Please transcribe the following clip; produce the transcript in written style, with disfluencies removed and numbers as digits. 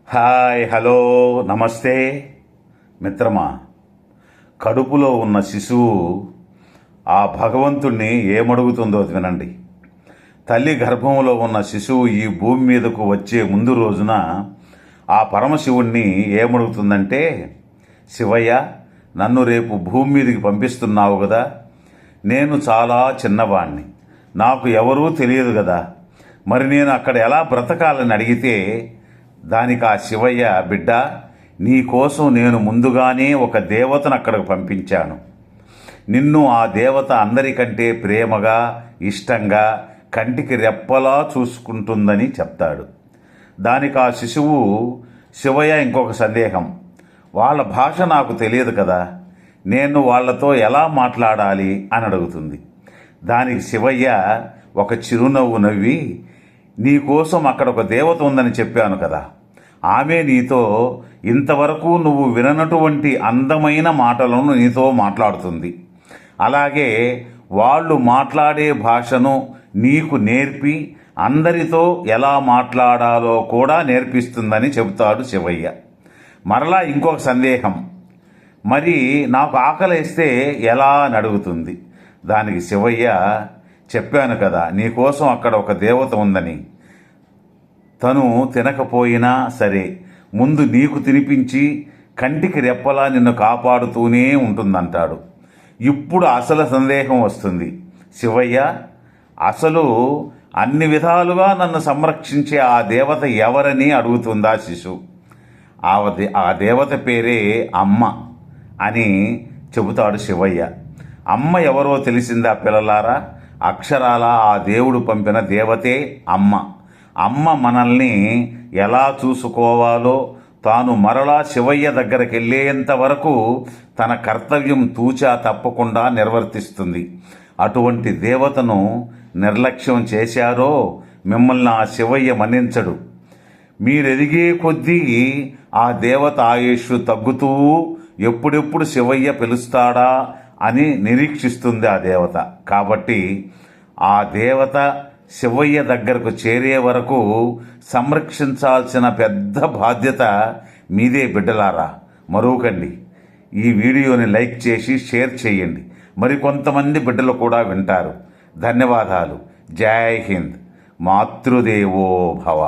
Hi, hello, నమస్తే మిత్రమా. కడుపులో ఉన్న శిశువు ఆ భగవంతుణ్ణి ఏమడుగుతుందో వినండి. తల్లి గర్భంలో ఉన్న శిశువు ఈ భూమి మీదకు వచ్చే ముందు రోజున ఆ పరమశివుణ్ణి ఏమడుగుతుందంటే, శివయ్య, నన్ను రేపు భూమి మీదకి పంపిస్తున్నావు కదా, నేను చాలా చిన్నవాణ్ణి, నాకు ఎవరూ తెలియదు కదా, మరి నేను అక్కడ ఎలా బ్రతకాలని అడిగితే దానికి ఆ శివయ్య, బిడ్డ, నీకోసం నేను ముందుగానే ఒక దేవతను అక్కడికి పంపించాను. నిన్ను ఆ దేవత అందరికంటే ప్రేమగా, ఇష్టంగా, కంటికి రెప్పలా చూసుకుంటుందని చెప్తాడు. దానికి ఆ శిశువు, శివయ్య, ఇంకొక సందేహం, వాళ్ళ భాష నాకు తెలియదు కదా, నేను వాళ్లతో ఎలా మాట్లాడాలి అని అడుగుతుంది. దానికి శివయ్య ఒక చిరునవ్వు నవ్వి, నీకోసం అక్కడ ఒక దేవత ఉందని చెప్పాను కదా, ఆమె నీతో ఇంతవరకు నువ్వు విననటువంటి అందమైన మాటలను నీతో మాట్లాడుతుంది. అలాగే వాళ్ళు మాట్లాడే భాషను నీకు నేర్పి అందరితో ఎలా మాట్లాడాలో కూడా నేర్పిస్తుందని చెబుతాడు శివయ్య. మరలా ఇంకొక సందేహం, మరి నాకు ఆకలేస్తే ఎలా అని అడుగుతుంది. దానికి శివయ్య, చెప్పాను కదా, నీకోసం అక్కడ ఒక దేవత ఉందని, తను తినకపోయినా సరే ముందు నీకు తినిపించి కంటికి రెప్పలా నిన్ను కాపాడుతూనే ఉంటుందంటాడు. ఇప్పుడు అసలు సందేహం వస్తుంది. శివయ్య, అసలు అన్ని విధాలుగా నన్ను సంరక్షించే ఆ దేవత ఎవరని అడుగుతుందా శిశువు. ఆ దేవత పేరే అమ్మ అని చెబుతాడు శివయ్య. అమ్మ ఎవరో తెలిసిందా పిల్లలారా? అక్షరాల ఆ దేవుడు పంపిన దేవతే అమ్మ. అమ్మ మనల్ని ఎలా చూసుకోవాలో తాను మరలా శివయ్య దగ్గరికి వెళ్ళేంత వరకు తన కర్తవ్యం తూచా తప్పకుండా నిర్వర్తిస్తుంది. అటువంటి దేవతను నిర్లక్ష్యం చేశారో మిమ్మల్ని ఆ శివయ్య మన్నించడు. మీరెదిగే కొద్దీ ఆ దేవత ఆయుష్ తగ్గుతూ ఎప్పుడెప్పుడు శివయ్య పిలుస్తాడా అని నిరీక్షిస్తుంది ఆ దేవత. కాబట్టి ఆ దేవత శివయ్య దగ్గరకు చేరే వరకు సంరక్షించాల్సిన పెద్ద బాధ్యత మీదే బిడ్డలారా. మరొకండి, ఈ వీడియోని లైక్ చేసి షేర్ చేయండి. మరికొంతమంది బిడ్డలు కూడా వింటారు. ధన్యవాదాలు. జై హింద్. మాతృదేవో భవ.